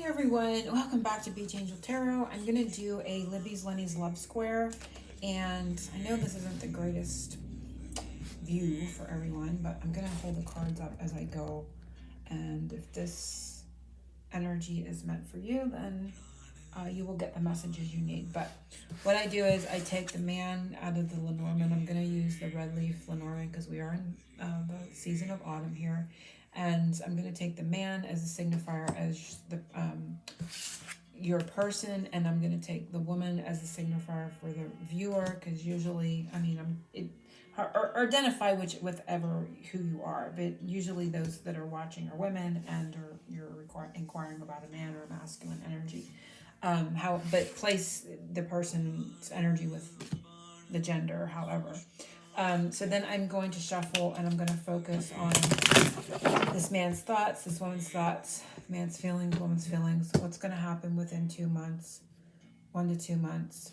everyone, welcome back to Beach Angel Tarot. I'm going to do a Libby's Lennies Love Square, and I know this isn't the greatest view for everyone, but I'm going to hold the cards up as I go, and if this energy is meant for you, then you will get the messages you need. But what I do is I take the man out of the Lenormand. I'm going to use the red leaf Lenormand because we are in the season of autumn here. And I'm going to take the man as a signifier as the your person, and I'm going to take the woman as a signifier for the viewer, because usually, or identify whichever who you are, but usually those that are watching are women, and or you're inquiring about a man or a masculine energy. But place the person's energy with the gender, however. So then I'm going to shuffle, and I'm going to focus on this man's thoughts, this woman's thoughts, man's feelings, woman's feelings, what's going to happen within 2 months, 1 to 2 months.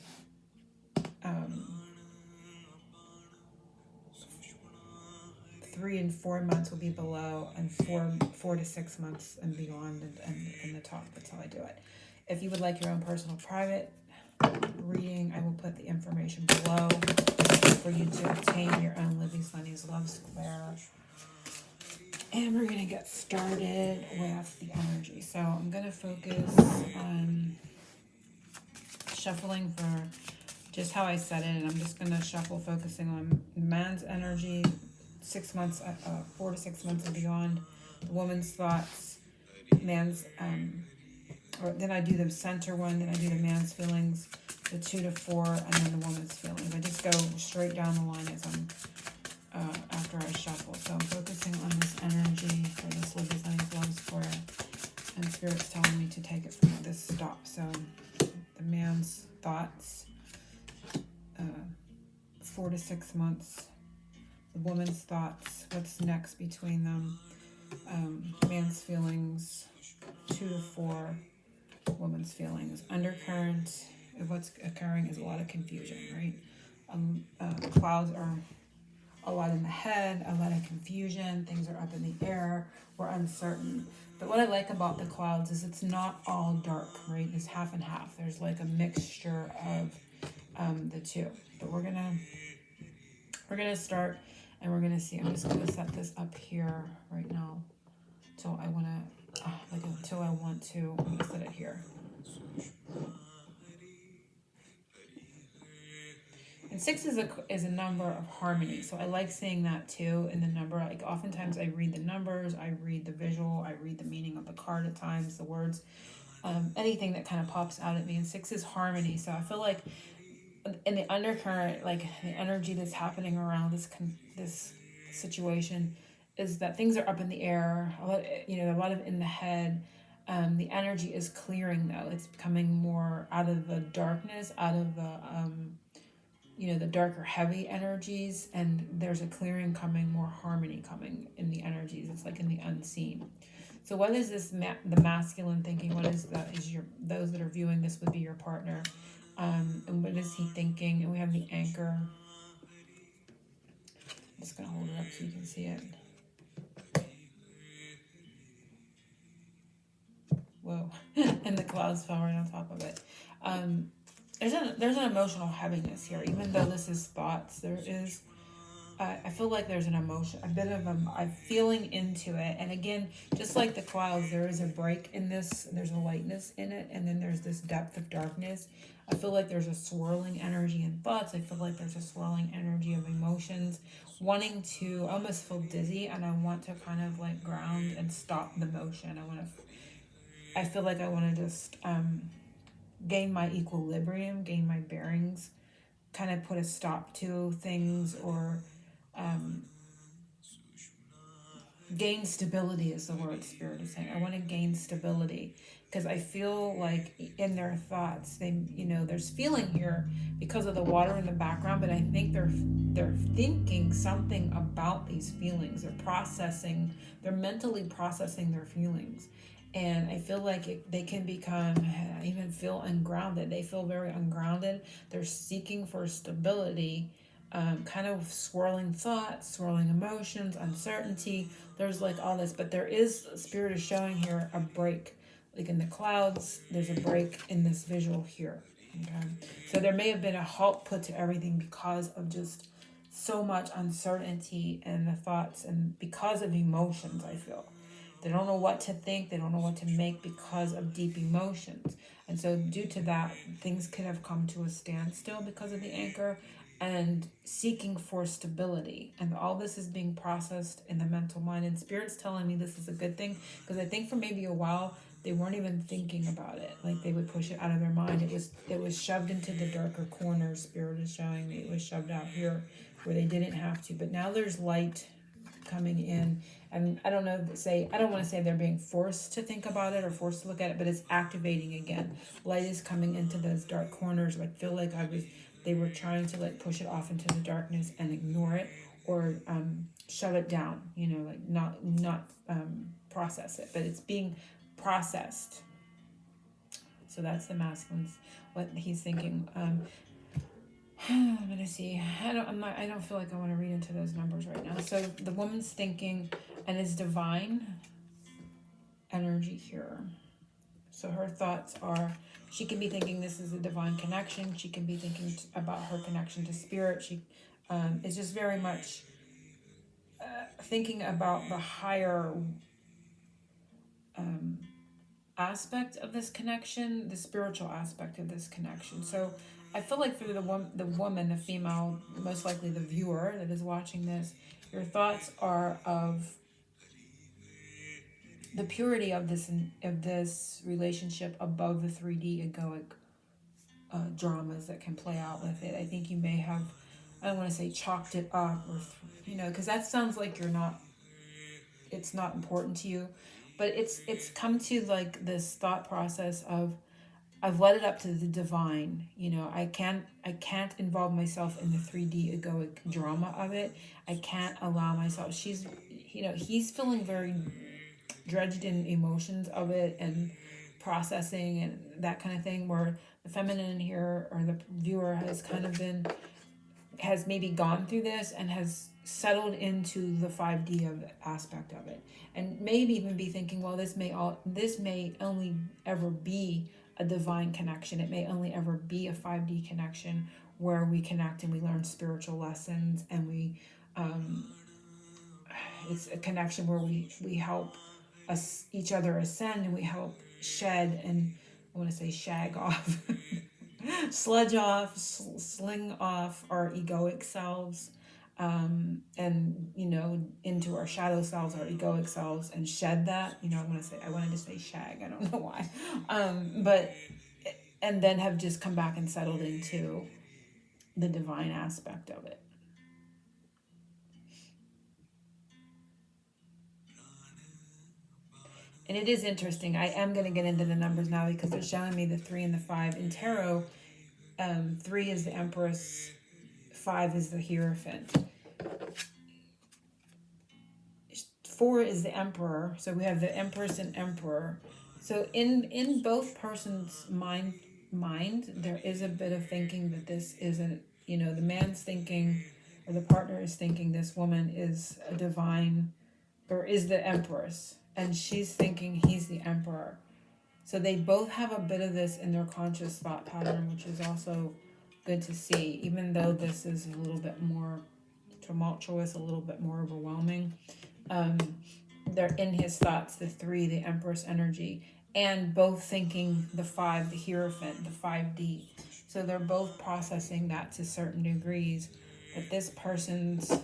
3 and 4 months will be below, and 4 to 6 months and beyond, and in the top. That's how I do it. If you would like your own personal private reading, I will put the information below for you to obtain your own Libby's Lennies Love Square. And we're going to get started with the energy. So I'm going to focus on shuffling for just how I said it. And I'm just going to shuffle focusing on man's energy, 6 months, 4 to 6 months and beyond. The woman's thoughts, man's, or then I do the center one, then I do the man's feelings, the 2 to 4, and then the woman's feelings. I just go straight down the line as I'm after I shuffle. So I'm focusing on this energy for this Libby's Lennies Love Square, and Spirit's telling me to take it from this stop. So the man's thoughts, 4 to 6 months. The woman's thoughts, what's next between them. Man's feelings, 2 to 4. Woman's feelings. Undercurrent of what's occurring is a lot of confusion, right? The clouds are a lot in the head, a lot of confusion, things are up in the air, we're uncertain. But what I like about the clouds is it's not all dark, right? It's half and half. There's like a mixture of the two. But we're gonna start, and we're gonna see. I'm just gonna set this up here right now until I want to. I'm gonna set it here. And 6 is a number of harmony, so I like seeing that too in the number. Like oftentimes I read the numbers, I read the visual, I read the meaning of the card at times, the words, anything that kind of pops out at me. And 6 is harmony, so I feel like in the undercurrent, like the energy that's happening around this situation, is that things are up in the air. A lot of in the head. The energy is clearing though. It's becoming more out of the darkness, out of the the darker, heavy energies, and there's a clearing coming, more harmony coming in the energies. It's like in the unseen. So what is this, the masculine thinking? What is that? Those that are viewing this would be your partner. And what is he thinking? And we have the anchor. I'm just going to hold it up so you can see it. Whoa. And the clouds fell right on top of it. There's an emotional heaviness here, even though this is thoughts. There is, I feel like there's an emotion, a bit of I'm feeling into it. And again, just like the clouds, there is a break in this. There's a lightness in it, and then there's this depth of darkness. I feel like there's a swirling energy in thoughts. I feel like there's a swirling energy of emotions, wanting to almost feel dizzy, and I want to kind of like ground and stop the motion. I feel like I want to just gain my equilibrium, gain my bearings, kind of put a stop to things, or gain stability is the word Spirit is saying. I want to gain stability, because I feel like in their thoughts, there's feeling here because of the water in the background, but I think they're thinking something about these feelings. They're mentally processing their feelings. And I feel like they can even feel ungrounded. They feel very ungrounded. They're seeking for stability, kind of swirling thoughts, swirling emotions, uncertainty. There's like all this, but there is, Spirit is showing here a break. like in the clouds, there's a break in this visual here. Okay. So there may have been a halt put to everything because of just so much uncertainty and the thoughts and because of emotions, I feel. They don't know what to think, they don't know what to make because of deep emotions. And so due to that, things could have come to a standstill because of the anchor and seeking for stability. And all this is being processed in the mental mind. And Spirit's telling me this is a good thing because I think for maybe a while they weren't even thinking about it. Like they would push it out of their mind. It was shoved into the darker corners. Spirit is showing me it was shoved out here where they didn't have to. But now there's light coming in, and I don't know, I don't want to say they're being forced to think about it or forced to look at it, but it's activating again. Light is coming into those dark corners. Like feel like they were trying to like push it off into the darkness and ignore it or shut it down, like not process it, but it's being processed. So that's the masculine's what he's thinking. I'm gonna see. I don't feel like I want to read into those numbers right now. So the woman's thinking, and is divine energy here. So her thoughts are, she can be thinking this is a divine connection. She can be thinking about her connection to spirit. She is just very much thinking about the higher aspect of this connection, the spiritual aspect of this connection. So I feel like for the woman, the female, most likely the viewer that is watching this, your thoughts are of the purity of this relationship above the 3D egoic dramas that can play out with it. I think you may have, I don't want to say chalked it up or because that sounds like it's not important to you, but it's come to like this thought process of I've let it up to the divine. I can't involve myself in the 3D egoic drama of it. I can't allow myself. He's feeling very dredged in emotions of it and processing and that kind of thing, where the feminine here or the viewer has maybe gone through this and has settled into the 5D aspect of it, and maybe even be thinking, well, this may only ever be a divine connection. It may only ever be a 5D connection where we connect and we learn spiritual lessons, and we it's a connection where we help each other ascend, and we help shed and I want to say shag off sludge off, sling off our egoic selves, and into our shadow selves, our egoic selves, and shed that. I wanted to say shag. I don't know why, but and then have just come back and settled into the divine aspect of it. And it is interesting. I am going to get into the numbers now because they're showing me the 3 and the 5 in tarot. 3 is the Empress, 5 is the Hierophant, 4 is the Emperor. So we have the Empress and Emperor. So in both persons' mind, there is a bit of thinking that this isn't. The man's thinking, or the partner is thinking, this woman is a divine, or is the Empress, and she's thinking he's the Emperor. So they both have a bit of this in their conscious thought pattern, which is also good to see, even though this is a little bit more tumultuous, a little bit more overwhelming. They're in his thoughts, the 3, the Empress energy, and both thinking the 5, the Hierophant, the 5D. So they're both processing that to certain degrees. But this person's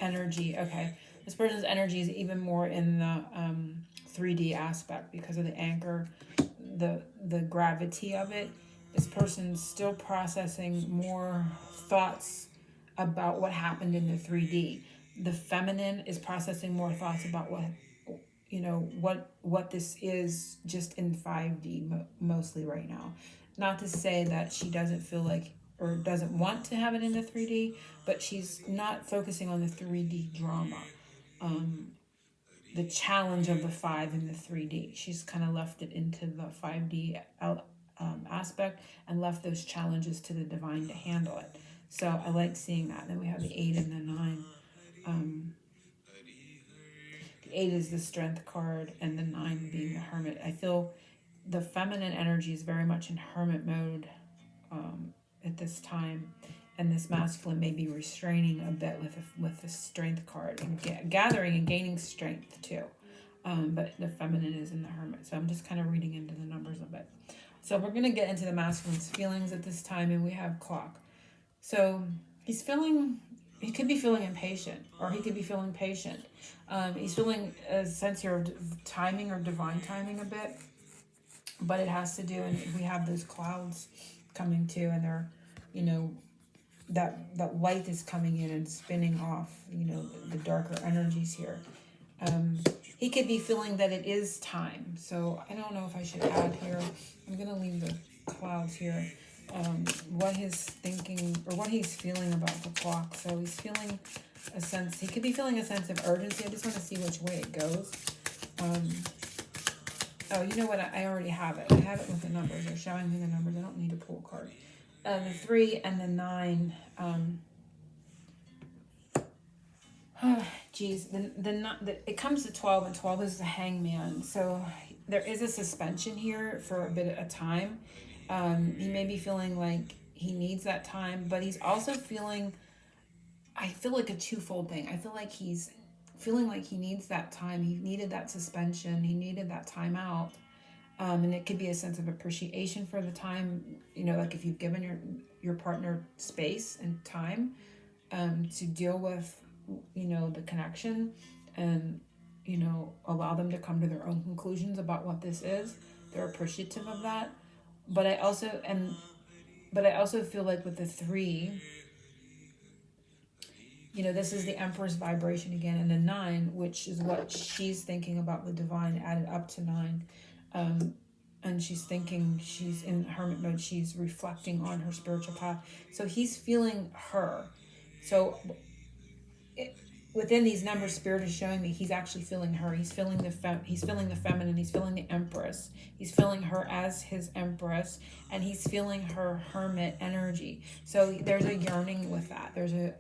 energy, this person's energy is even more in the 3D aspect because of the anchor, the gravity of it. This person's still processing more thoughts about what happened in the 3D. The feminine is processing more thoughts about what this is just in 5D mostly right now. Not to say that she doesn't feel like or doesn't want to have it in the 3D, but she's not focusing on the 3D drama. The challenge of the 5 in the 3D. She's kind of left it into the 5D aspect and left those challenges to the divine to handle it. So I like seeing that. Then we have the 8 and the 9. The 8 is the Strength card, and the 9 being the Hermit. I feel the feminine energy is very much in hermit mode at this time, and this masculine may be restraining a bit with the strength card and gathering and gaining strength too. But the feminine is in the hermit, so I'm just kind of reading into the numbers a bit. So we're going to get into the masculine's feelings at this time, and we have clock. So he could be feeling impatient, or he could be feeling patient. He's feeling a sense here of timing or divine timing a bit, but it has to do, and we have those clouds coming too, and they're, that light is coming in and spinning off, the darker energies here. He could be feeling that it is time. So I don't know if I should add here. I'm going to leave the clouds here. What he's thinking or what he's feeling about the clock. So he's feeling he could be feeling a sense of urgency. I just want to see which way it goes. Oh, you know what? I already have it. I have it with the numbers. They're showing me the numbers. I don't need to pull a card. The 3 and the 9. Geez, it comes to 12, and 12 is the hangman. So there is a suspension here for a bit of time. He may be feeling like he needs that time, but he's also feeling, I feel like a twofold thing. I feel like he's feeling like he needs that time. He needed that suspension. He needed that time out. And it could be a sense of appreciation for the time, like if you've given your partner space and time to deal with, the connection and, allow them to come to their own conclusions about what this is. They're appreciative of that. But I also feel like with the 3, this is the Empress vibration again, and the 9, which is what she's thinking about the divine added up to 9. And she's thinking, she's in hermit mode, she's reflecting on her spiritual path. So he's feeling her. So within these numbers, Spirit is showing me he's actually feeling her. He's feeling the feminine. He's feeling the Empress. He's feeling her as his Empress, and he's feeling her hermit energy. So there's a yearning with that. There's a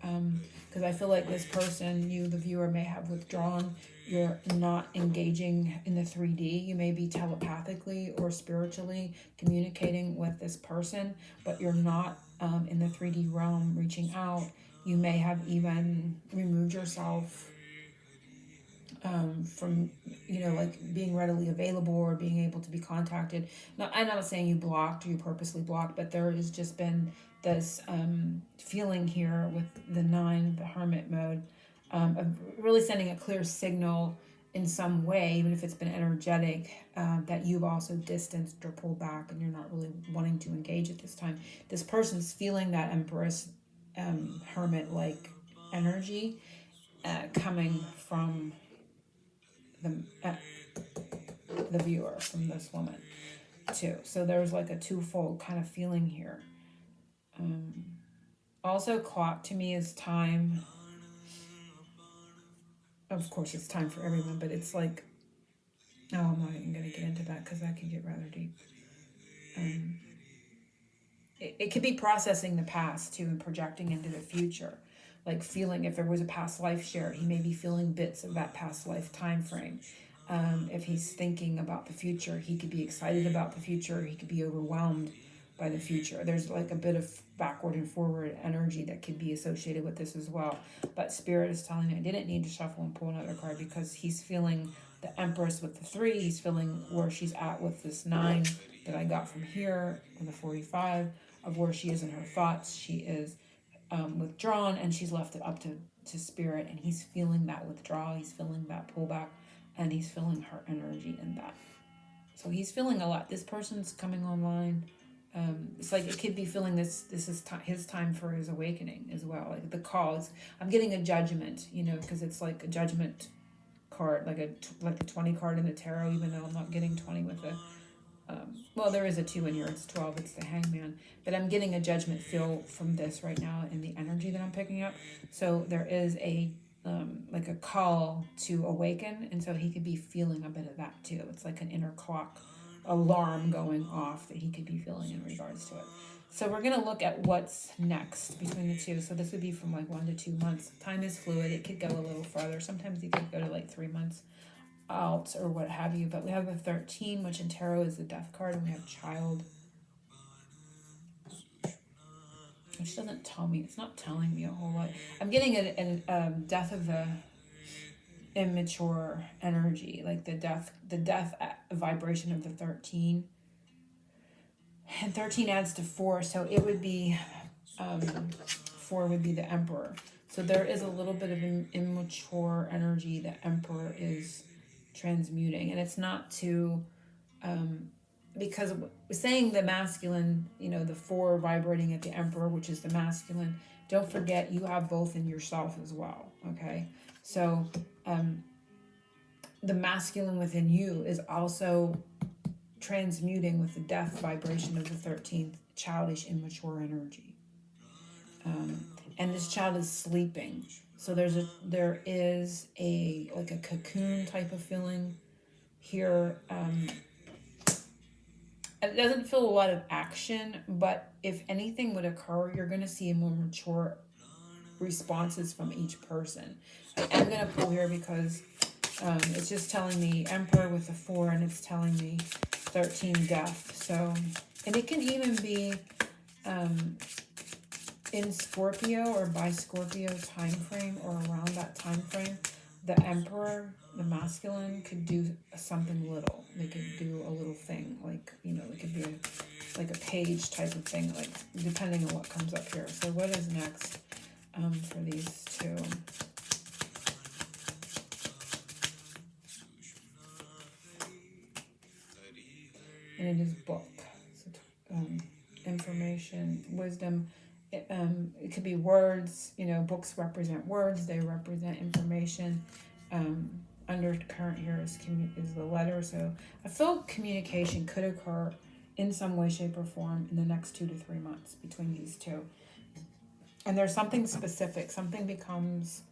because I feel like this person, you, the viewer, may have withdrawn. You're not engaging in the 3D. You may be telepathically or spiritually communicating with this person, but you're not in the 3D realm reaching out. You may have even removed yourself from, like being readily available or being able to be contacted. Now, I'm not saying you blocked or you purposely blocked, but there has just been this feeling here with the 9, the hermit mode, of really sending a clear signal in some way, even if it's been energetic, that you've also distanced or pulled back and you're not really wanting to engage at this time. This person's feeling that Empress hermit-like energy coming from the viewer, from this woman too. So there's like a twofold kind of feeling here. Also, clock to me is time. Of course, it's time for everyone, but it's like, oh, I'm not even going to get into that because that could get rather deep. It could be processing the past too and projecting into the future, like feeling if there was a past life shared, he may be feeling bits of that past life time frame. If he's thinking about the future, he could be excited about the future, he could be overwhelmed by the future. There's like a bit of backward and forward energy that could be associated with this as well. But Spirit is telling me I didn't need to shuffle and pull another card because he's feeling the Empress with the 3. He's feeling where she's at with this 9 that I got from here with the 45 of where she is in her thoughts. She is withdrawn and she's left it up to Spirit, and he's feeling that withdrawal. He's feeling that pullback, and he's feeling her energy in that. So he's feeling a lot. This person's coming online. It's like it could be feeling this is his time for his awakening as well. Like the call, I'm getting a judgment, because it's like a judgment card, like a 20 card in the tarot, even though I'm not getting 20 with a well, there is a 2 in here, it's 12, it's the hangman, but I'm getting a judgment feel from this right now in the energy that I'm picking up. So there is a like a call to awaken, and so he could be feeling a bit of that too. It's like an inner clock alarm going off that he could be feeling in regards to it. So we're going to look at what's next between the two. So this would be from like 1 to 2 months. Time is fluid. It could go a little farther. Sometimes it could go to like 3 months. out or what have you. But we have the 13, which in tarot is the death card, and we have child, which doesn't tell me, it's not telling me a whole lot. I'm getting a death of the immature energy, like the death vibration of the 13. And 13 adds to 4, so it would be 4 would be the Emperor. So there is a little bit of an immature energy that Emperor is transmuting, and it's not to because saying the masculine, you know, the 4 vibrating at the Emperor, which is the masculine, don't forget you have both in yourself as well. Okay, so the masculine within you is also transmuting with the death vibration of the 13th, childish, immature energy. And this child is sleeping. So there is a like a cocoon type of feeling here. It doesn't feel a lot of action, but if anything would occur, you're going to see more mature responses from each person. I'm going to pull here because it's just telling me Emperor with the 4, and it's telling me 13 death. So, and it can even be in Scorpio or by Scorpio time frame or around that time frame. The Emperor, the masculine, could do something little. They could do a little thing, like, you know, it could be like a page type of thing, like depending on what comes up here. So what is next for these two? And it is book. So, information, wisdom. It could be words. You know, books represent words. They represent information. Undercurrent here is the letter. So I feel communication could occur in some way, shape, or form in the next 2 to 3 months between these two. And there's something specific. Something becomes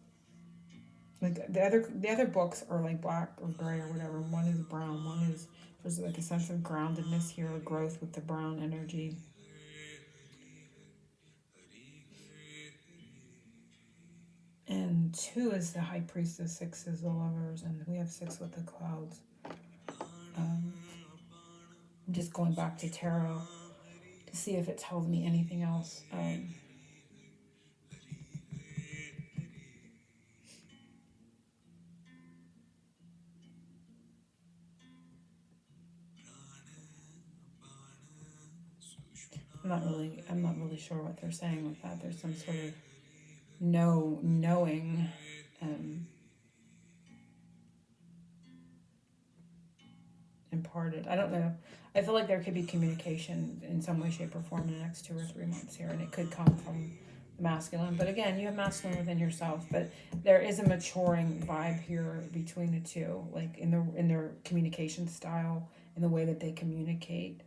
like the other books are like black or gray or whatever. One is brown. One is, there's like a sense of groundedness here, or growth with the brown energy. And 2 is the High Priestess, 6 is the Lovers, and we have 6 with the Clouds. I'm just going back to tarot to see if it tells me anything else. I'm not really sure what they're saying with that. There's some sort of knowing. Imparted. I don't know. I feel like there could be communication in some way, shape, or form in the next 2 or 3 months here, and it could come from the masculine. But again, you have masculine within yourself, but there is a maturing vibe here between the two, like in their communication style, in the way that they communicate.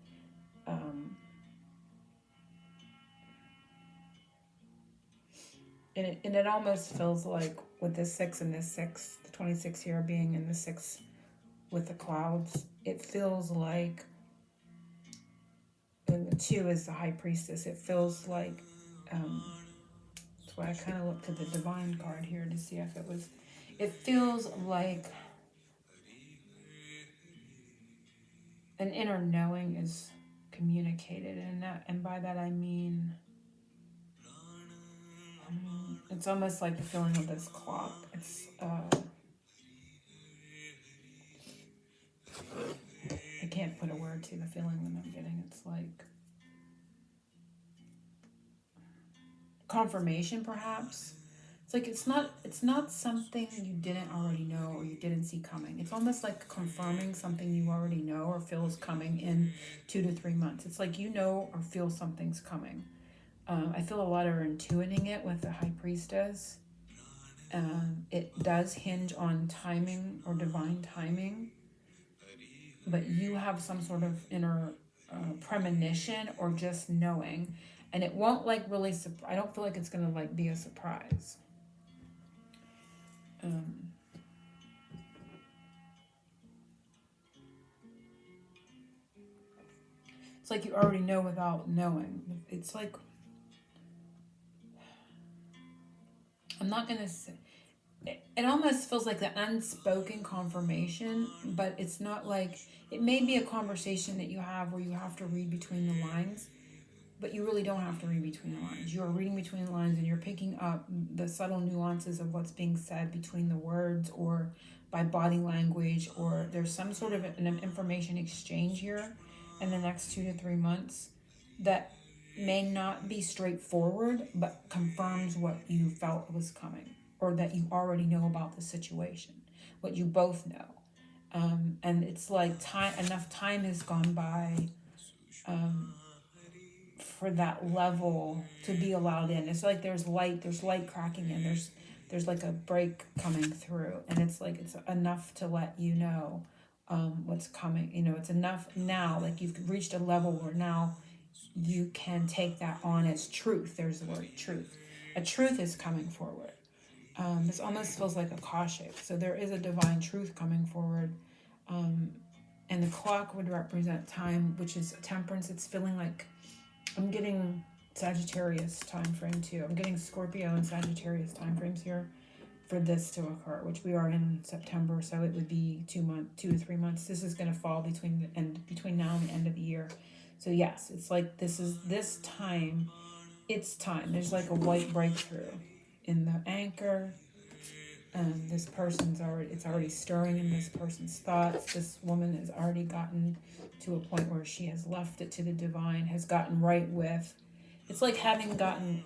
And it almost feels like with this 6 and this 6, the 26 here being in the 6 with the Clouds, it feels like, and the 2 is the High Priestess, it feels like, that's why I kind of looked at the Divine card here to see if it feels like an inner knowing is communicated, and by that I mean, it's almost like the feeling of this clock. It's I can't put a word to the feeling that I'm getting. It's like confirmation, perhaps. It's like it's not something you didn't already know or you didn't see coming. It's almost like confirming something you already know or feel is coming in 2 to 3 months. It's like you know or feel something's coming. I feel a lot are intuiting it with the High Priestess. It does hinge on timing or divine timing, but you have some sort of inner premonition or just knowing, and it won't like really. I don't feel like it's gonna like be a surprise. It's like you already know without knowing. It's like, I'm not gonna say, it almost feels like the unspoken confirmation, but it's not like, it may be a conversation that you have where you have to read between the lines, but you really don't have to read between the lines. You are reading between the lines and you're picking up the subtle nuances of what's being said between the words or by body language, or there's some sort of an information exchange here in the next 2 to 3 months that may not be straightforward, but confirms what you felt was coming, or that you already know about the situation, what you both know. And it's like enough time has gone by for that level to be allowed in. It's like there's light cracking in. There's like a break coming through, and it's like it's enough to let you know what's coming. It's enough now. Like you've reached a level where now you can take that on as truth. There's the word truth. A truth is coming forward. This almost feels like a Akashic. So there is a divine truth coming forward. And the clock would represent time, which is temperance. It's feeling like I'm getting Sagittarius time frame too. I'm getting Scorpio and Sagittarius time frames here for this to occur, which we are in September, so it would be 2 to 3 months. This is going to fall between now and the end of the year. So yes, it's like this time. It's time. There's like a white breakthrough in the anchor. This person's already stirring in this person's thoughts. This woman has already gotten to a point where she has left it to the divine, has gotten right with. It's like having gotten,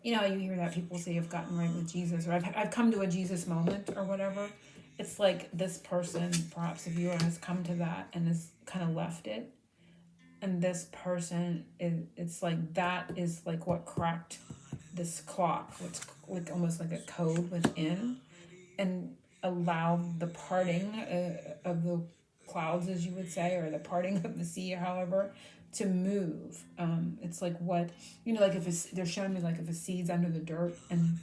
you hear that people say I've gotten right with Jesus, or I've come to a Jesus moment or whatever. It's like this person, perhaps a viewer, has come to that and has kind of left it. And this person, it's like that is like what cracked this clock, what's like almost like a code within, and allowed the parting of the clouds, as you would say, or the parting of the sea, however, to move. It's like what, like if they're showing me like if a seed's under the dirt and,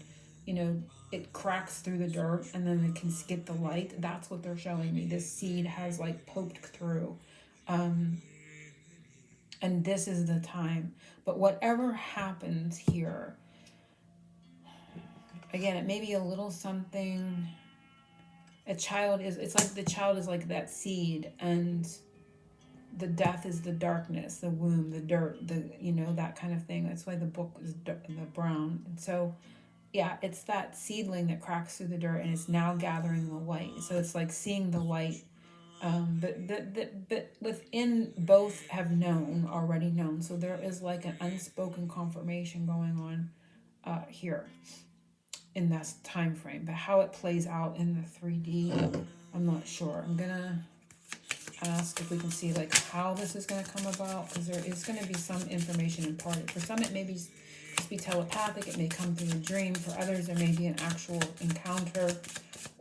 it cracks through the dirt and then it can get the light. That's what they're showing me. This seed has like poked through. And this is the time. But whatever happens here, again, it may be a little something. It's like the child is like that seed, and the death is the darkness, the womb, the dirt, that kind of thing. That's why the book is the brown. And so, yeah, it's that seedling that cracks through the dirt and is now gathering the light. So it's like seeing the light. But within both have already known. So there is like an unspoken confirmation going on here in this time frame. But how it plays out in the 3D, I'm not sure. I'm gonna ask if we can see like how this is gonna come about, because there is gonna be some information imparted. For some, it may just be telepathic. It may come through a dream. For others, there may be an actual encounter.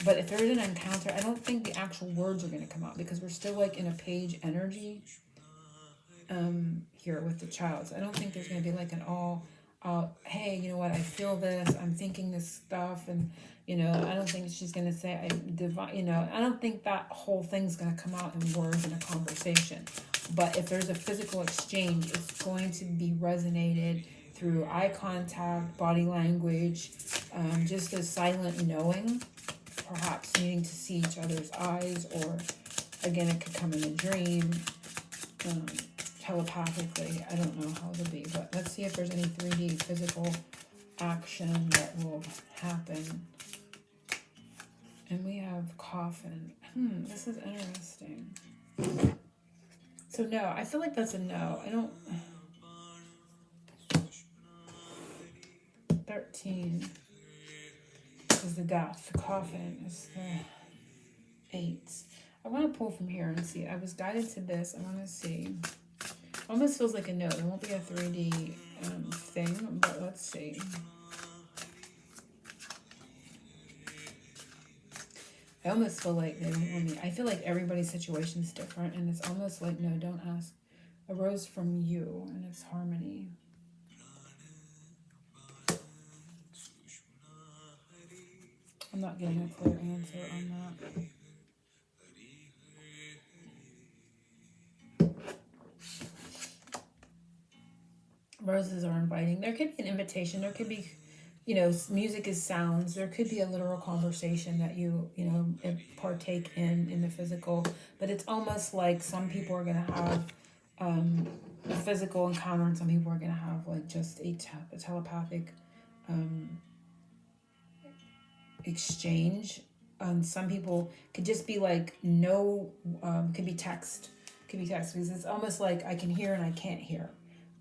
But if there is an encounter, I don't think the actual words are going to come out, because we're still like in a page energy here with the child. So I don't think there's going to be like an hey, you know what, I feel this, I'm thinking this stuff, and I don't think she's going to say I don't think that whole thing's going to come out in words in a conversation. But if there's a physical exchange, it's going to be resonated through eye contact, body language, just a silent knowing, perhaps needing to see each other's eyes, or again, it could come in a dream, telepathically. I don't know how it'll be, but let's see if there's any 3D physical action that will happen. And we have coffin. This is interesting. So no, I feel like that's a no. I don't. 13 is the death. The coffin is the 8. I want to pull from here and see. I was guided to this. I want to see. Almost feels like a no. There won't be a 3D thing, but let's see. I almost feel like they don't want me. I feel like everybody's situation is different, and it's almost like, no, don't ask. Arose from you, and it's harmony. I'm not getting a clear answer on that. Roses are inviting. There could be an invitation. There could be you know, music is sounds. There could be a literal conversation that you know, partake in the physical, but it's almost like some people are going to have a physical encounter, and some people are going to have like just a telepathic exchange. Some people could just be like no, could be text, because it's almost like I can hear and I can't hear.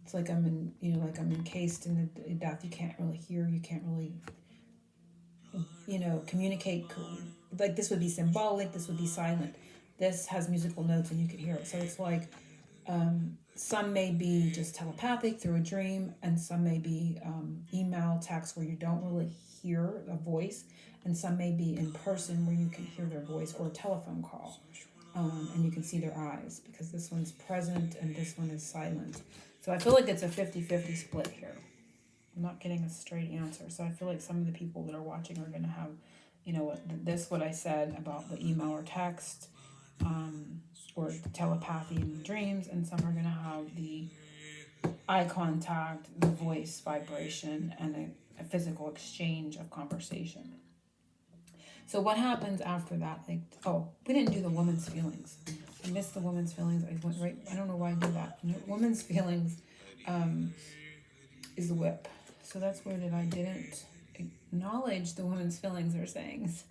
It's like I'm in, you know, like I'm encased in the death. You can't really hear. You can't really, you know, communicate. Like this would be symbolic. This would be silent. This has musical notes and you can hear it. So it's like some may be just telepathic through a dream, and some may be email, text, where you don't really hear a voice, and some may be in person where you can hear their voice, or a telephone call, and you can see their eyes, because this one's present and this one is silent. So I feel like it's a 50-50 split here. I'm not getting a straight answer. So I feel like some of the people that are watching are going to have, you know, what I said about the email or text, or telepathy in dreams, and some are going to have the eye contact, the voice vibration, and a physical exchange of conversation. So what happens after that? Like, oh, we didn't do the woman's feelings. I missed the woman's feelings. I went right. I don't know why I did that. Woman's feelings is the whip. So that's weird that I didn't acknowledge the woman's feelings or sayings.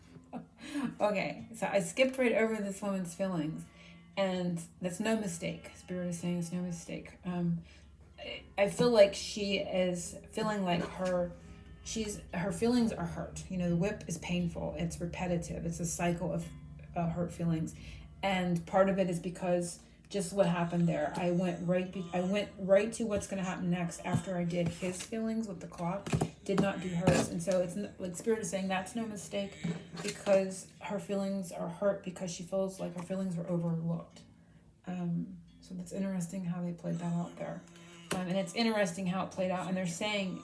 Okay, so I skipped right over this woman's feelings, and that's no mistake. Spirit is saying it's no mistake. I feel like she is feeling like her feelings are hurt. You know, the whip is painful. It's repetitive. It's a cycle of hurt feelings, and part of it is because just what happened there. I went right to what's going to happen next after I did his feelings with the clock. Did not do hers, and so it's like Spirit is saying that's no mistake, because her feelings are hurt because she feels like her feelings were overlooked. So that's interesting how they played that out there. And it's interesting how it played out. And they're saying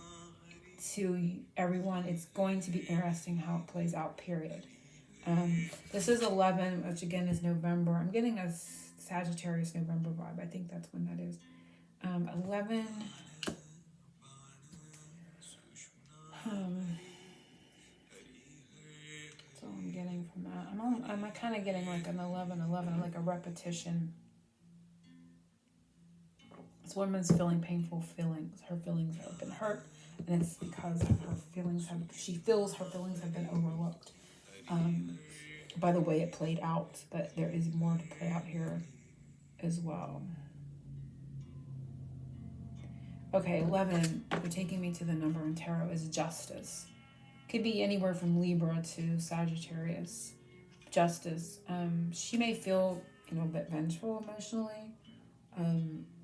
to everyone, it's going to be interesting how it plays out, period. This is 11, which again is November. I'm getting a Sagittarius November vibe. I think that's when that is. 11. That's all I'm getting from that. I'm kind of getting like an 11, like a repetition. This woman's feeling painful feelings. Her feelings have been hurt, and it's because she feels her feelings have been overlooked by the way it played out. But there is more to play out here as well. Okay, 11, you're taking me to the number in tarot, is Justice. Could be anywhere from Libra to Sagittarius. Justice. She may feel, you know, a bit vengeful emotionally.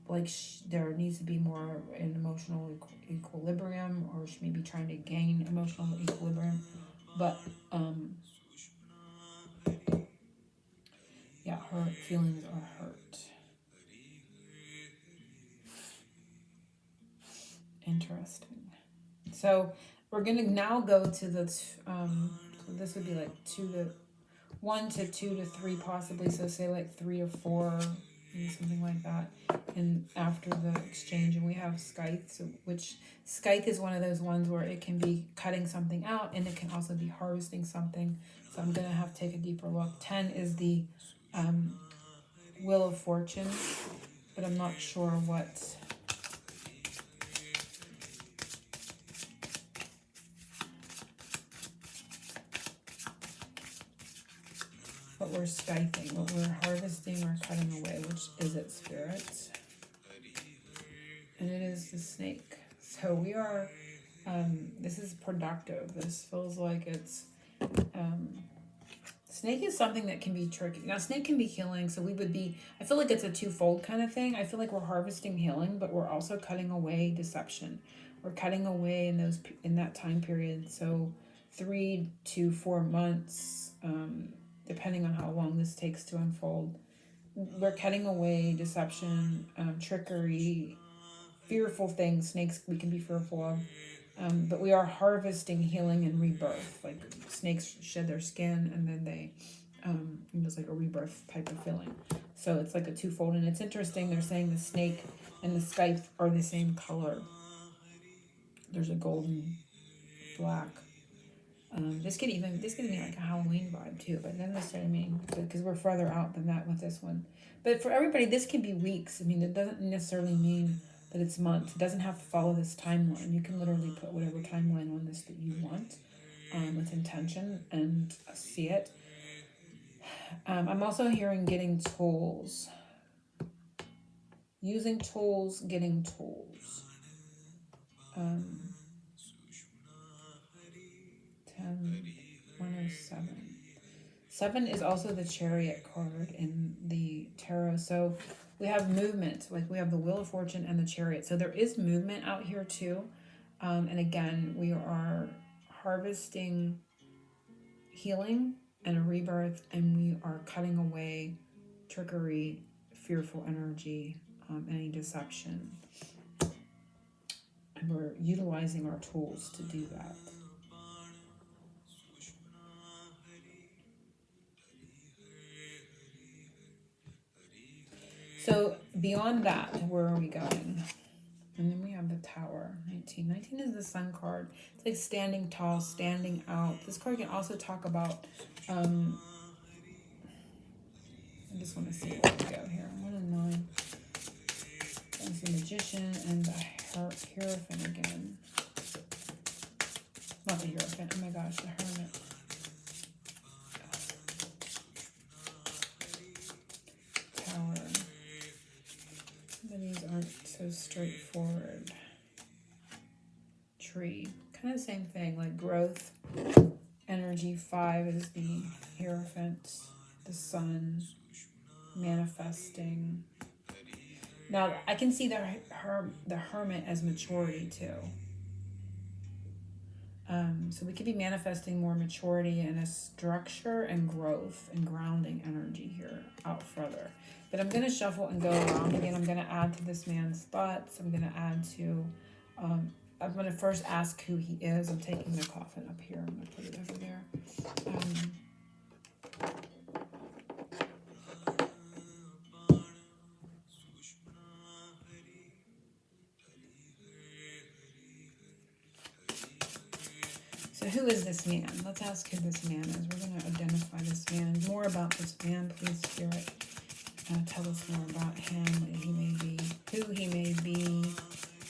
Like there needs to be more an emotional equilibrium, or she may be trying to gain emotional equilibrium. But yeah, her feelings are hurt. Interesting. So we're gonna now go to the so this would be like 1 to 2 to 3 possibly. So say like 3 to 4. Something like that, and after the exchange, and we have scythe, which scythe is one of those ones where it can be cutting something out, and it can also be harvesting something. So I'm gonna have to take a deeper look. 10 is the Wheel of Fortune, but I'm not sure what we're scything, what we're harvesting or cutting away. Which is it, Spirit? And it is the snake. So we are, this is productive. This feels like it's, snake is something that can be tricky. Now, snake can be healing, so we would be, I feel like it's a twofold kind of thing. I feel like we're harvesting healing, but we're also cutting away deception. We're cutting away in that time period. So 3 to 4 months, depending on how long this takes to unfold. We're cutting away deception, trickery, fearful things. Snakes we can be fearful of, but we are harvesting healing and rebirth. Like snakes shed their skin, and then they it's like a rebirth type of feeling. So it's like a twofold, and it's interesting. They're saying the snake and the scythe are the same color. There's a golden black. This gives me like a Halloween vibe too, but it doesn't necessarily mean, because we're further out than that with this one. But for everybody, this can be weeks. I mean, it doesn't necessarily mean that it's months. It doesn't have to follow this timeline. You can literally put whatever timeline on this that you want, with intention, and see it. I'm also hearing getting tools. Using tools, getting tools. 107. 7 is also the Chariot card in the tarot. So we have movement, like we have the Wheel of Fortune and the Chariot. So there is movement out here too. And again, we are harvesting healing and a rebirth, and we are cutting away trickery, fearful energy, any deception. And we're utilizing our tools to do that. So beyond that, where are we going? And then we have the Tower, 19. 19 is the Sun card. It's like standing tall, standing out. This card can also talk about, I just want to see where we go here. 1 and 9. There's the Magician and the Hierophant again. Not the Hierophant, oh my gosh, the Hermit. Tower. But these aren't so straightforward. Tree. Kind of the same thing, like growth. Energy. 5 is the Hierophant. The Sun. Manifesting. Now, I can see the Hermit as maturity too. So we could be manifesting more maturity and a structure and growth and grounding energy here out further. But I'm going to shuffle and go around again. I'm going to add to this man's thoughts. I'm going to add to, I'm going to first ask who he is. I'm taking the coffin up here. I'm going to put it over there. So who is this man? Let's ask who this man is. We're going to identify this man. More about this man, please, Spirit. Tell us more about him, what he may be, who he may be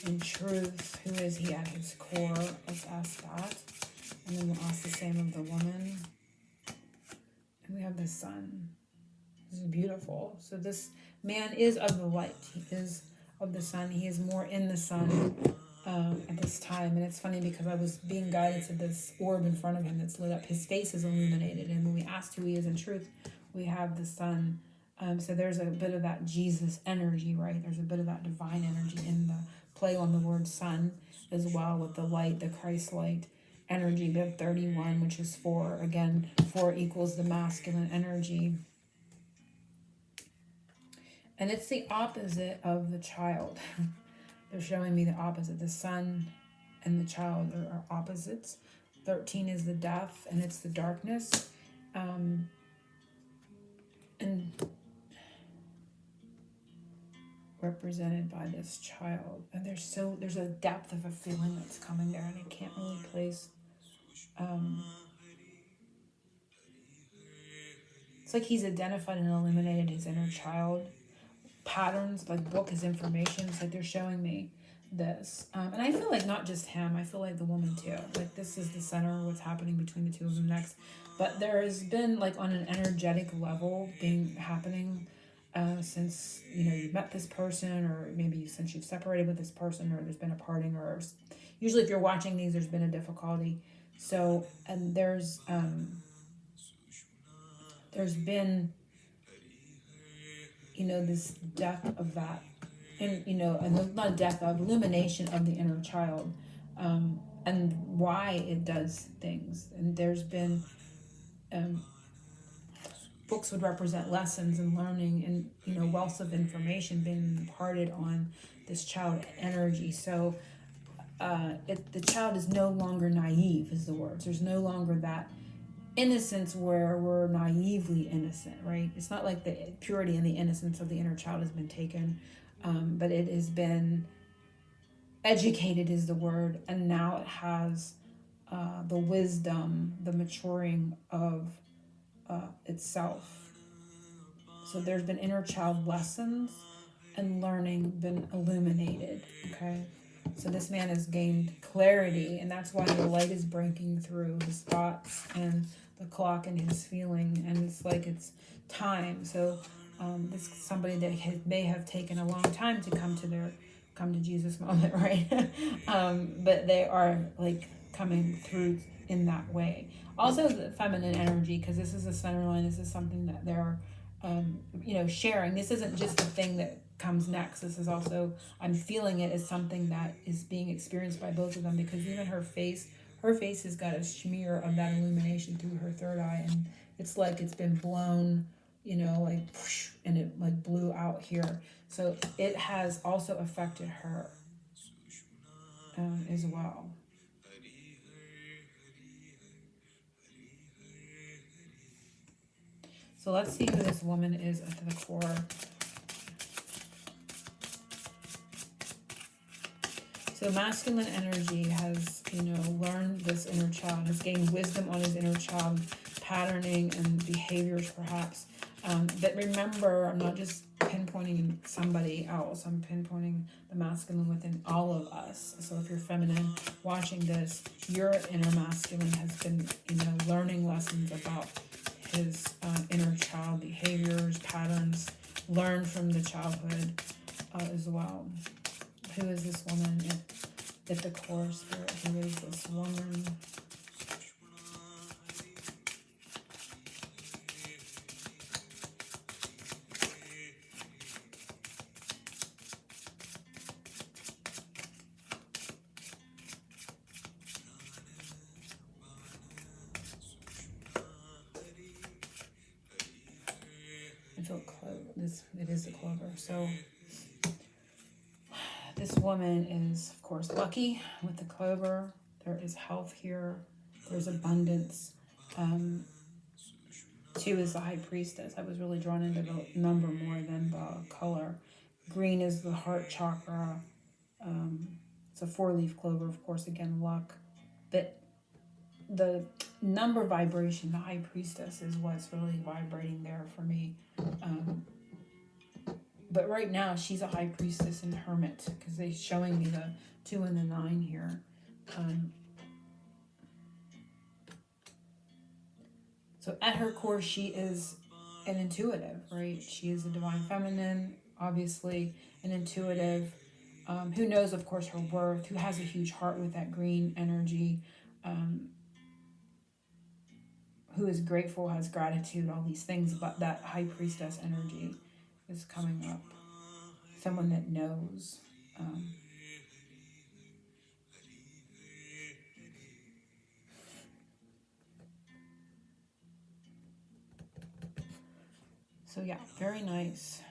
in truth. Who is he at his core? Let's ask that. And then we'll ask the same of the woman. And we have the Sun. This is beautiful. So this man is of the light. He is of the Sun. He is more in the Sun at this time. And it's funny because I was being guided to this orb in front of him that's lit up. His face is illuminated. And when we asked who he is in truth, we have the Sun. So there's a bit of that Jesus energy, right? There's a bit of that divine energy in the play on the word Sun as well, with the light, the Christ light energy. We have 31, which is 4. Again, 4 equals the masculine energy. And it's the opposite of the child. They're showing me the opposite. The Sun and the child are opposites. 13 is the death, and it's the darkness. And represented by this child. And there's a depth of a feeling that's coming there, and I can't really place. It's like he's identified and eliminated his inner child patterns, like book his information. It's like they're showing me this. And I feel like not just him, I feel like the woman too. Like this is the center of what's happening between the two of them next. But there has been, like, on an energetic level happening since, you've met this person, or maybe since you've separated with this person, or there's been a parting, or usually if you're watching these, there's been a difficulty. So, and there's been, this depth of that, and, and not depth of illumination of the inner child, and why it does things. And there's been, books would represent lessons and learning, and wealth of information being imparted on this child energy. So the child is no longer naive, is the words. There's no longer that innocence where we're naively innocent, right? It's not like the purity and the innocence of the inner child has been taken, but it has been educated, is the word, and now it has the wisdom, the maturing of itself. So there's been inner child lessons and learning been illuminated, okay? So this man has gained clarity, and that's why the light is breaking through his thoughts and the clock and his feeling, and it's like it's time. So this is somebody that may have taken a long time to come to Jesus moment, right? But they are like coming through in that way. Also, the feminine energy, because this is a center line. This is something that they're, sharing. This isn't just the thing that comes next. This is also, I'm feeling it as something that is being experienced by both of them, because even her face has got a smear of that illumination through her third eye, and it's like it's been blown, like whoosh, and it like blew out here. So it has also affected her as well. So let's see who this woman is at the core. So masculine energy has, learned this inner child, has gained wisdom on his inner child, patterning and behaviors perhaps. But remember, I'm not just pinpointing somebody else. I'm pinpointing the masculine within all of us. So if you're feminine watching this, your inner masculine has been, learning lessons about his inner child behaviors, patterns, learned from the childhood as well. Who is this woman at the core spirit? Who is this woman? I feel it is the clover. So this woman is, of course, lucky with the clover. There is health here. There's abundance. 2 is the high priestess. I was really drawn into the number more than the color. Green is the heart chakra. It's a 4-leaf clover, of course, again, luck. But the number vibration, the high priestess, is what's really vibrating there for me. But right now, she's a high priestess and hermit, because they're showing me the 2 and the 9 here. So at her core, she is an intuitive, right? She is a divine feminine, obviously, an intuitive, who knows, of course, her worth, who has a huge heart with that green energy, who is grateful, has gratitude, all these things, but that high priestess energy is coming up. Someone that knows. So yeah, very nice.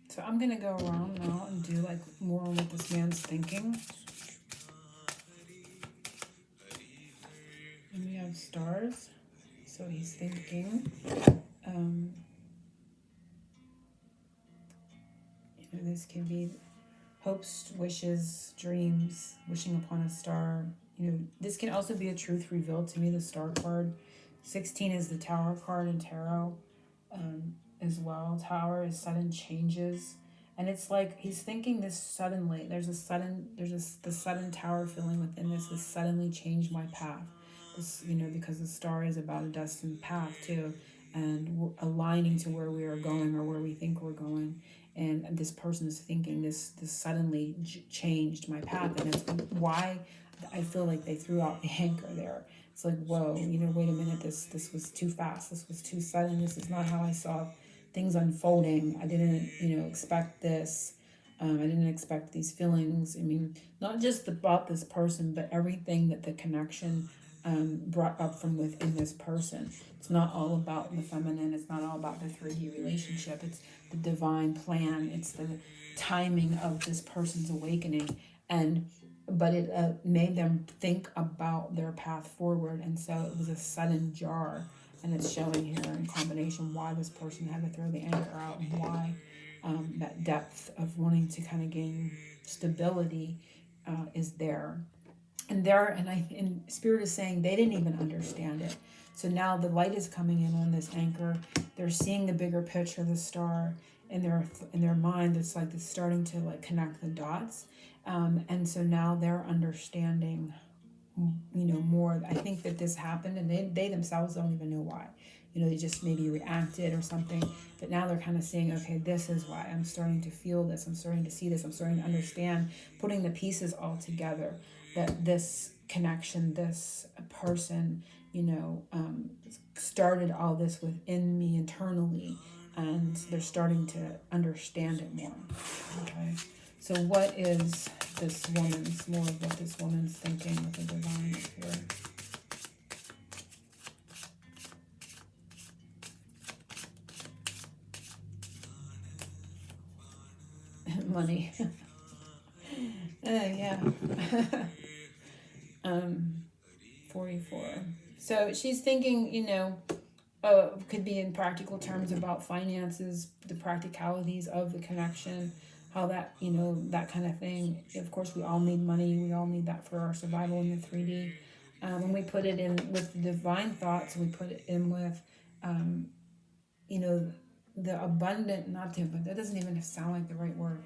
So I'm going to go around now and do like more on what this man's thinking. And we have stars. So he's thinking. This can be hopes, wishes, dreams, wishing upon a star. This can also be a truth revealed to me, the star card. 16 is the tower card in tarot as well. Tower is sudden changes. And it's like he's thinking this suddenly. There's the sudden tower feeling within this suddenly changed my path. This, because the star is about a destined path too, and aligning to where we are going or where we think we're going. And this person is thinking this suddenly changed my path, and it's why I feel like they threw out the anchor there. It's like, whoa, wait a minute, this was too fast, this was too sudden, this is not how I saw things unfolding. I didn't, expect this. I didn't expect these feelings. I mean, not just about this person, but everything that the connection brought up from within this person. It's not all about the feminine. It's not all about the 3D relationship. It's the divine plan. It's the timing of this person's awakening. And but it made them think about their path forward. And so it was a sudden jar. And it's showing here in combination why this person had to throw the anchor out, and why that depth of wanting to kind of gain stability is there. And Spirit is saying they didn't even understand it. So now the light is coming in on this anchor. They're seeing the bigger picture, the star in their mind. It's like it's starting to like connect the dots, and so now they're understanding, more. I think that this happened, and they themselves don't even know why. They just maybe reacted or something. But now they're kind of saying, okay, this is why I'm starting to feel this. I'm starting to see this. I'm starting to understand, putting the pieces all together. That this connection, this person, started all this within me internally, and they're starting to understand it more. Okay. So what is this woman's, more of what this woman's thinking with the divine up here? Money. Yeah. 44. So she's thinking, could be in practical terms about finances, the practicalities of the connection, how that, that kind of thing. Of course, we all need money. We all need that for our survival in the 3D. When we put it in with the divine thoughts, we put it in with, the abundant, not the abundant, that doesn't even sound like the right word.